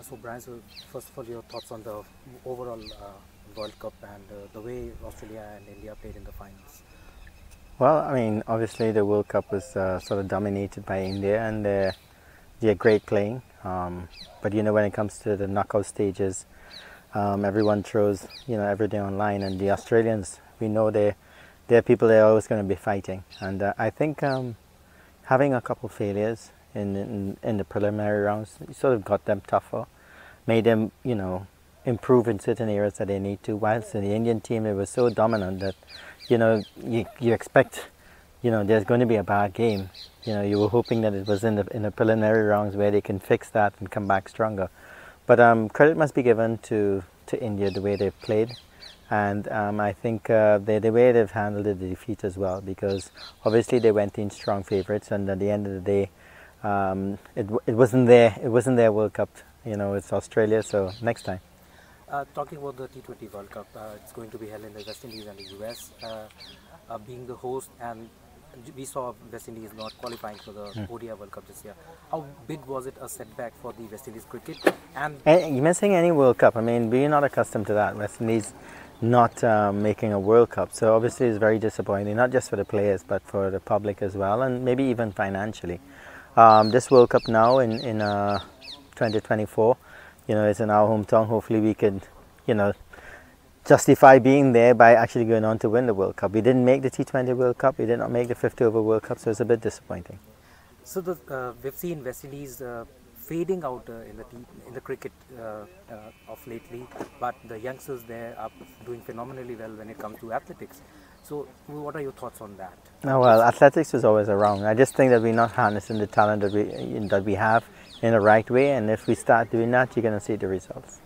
So Brian, so first of all, your thoughts on the overall World Cup and the way Australia and India played in the finals. Well, I mean, obviously the World Cup was sort of dominated by India, and they're great playing. But when it comes to the knockout stages, everyone throws everything online, and the Australians, we know they're people they're always going to be fighting. And I think having a couple failures in the preliminary rounds sort of got them tougher, made them improve in certain areas that they need to. Whilst in the Indian team, they were so dominant that you expect there's going to be a bad game. You were hoping that it was in the preliminary rounds where they can fix that and come back stronger. But credit must be given to India the way they've played, and I think the way they've handled the defeat as well, because obviously they went in strong favourites, and at the end of the day, it wasn't their World Cup. It's Australia, so next time. Talking about the T20 World Cup, it's going to be held in the West Indies and the US, being the host, and we saw West Indies not qualifying for the ODI World Cup this year. How big was it a setback for the West Indies cricket? And you're missing any World Cup. I mean, we're not accustomed to that. West Indies not making a World Cup, so obviously it's very disappointing, not just for the players but for the public as well, and maybe even financially. This World Cup now in 2024, it's in our hometown. Hopefully we could, justify being there by actually going on to win the World Cup. We didn't make the T20 World Cup. We did not make the 50 over World Cup, so it's a bit disappointing. So we've seen West Indies fading out in the cricket of lately, but the youngsters there are doing phenomenally well when it comes to athletics. So what are your thoughts on that? Oh, well, athletics is always around. I just think that we're not harnessing the talent that we have in the right way, and if we start doing that, you're going to see the results.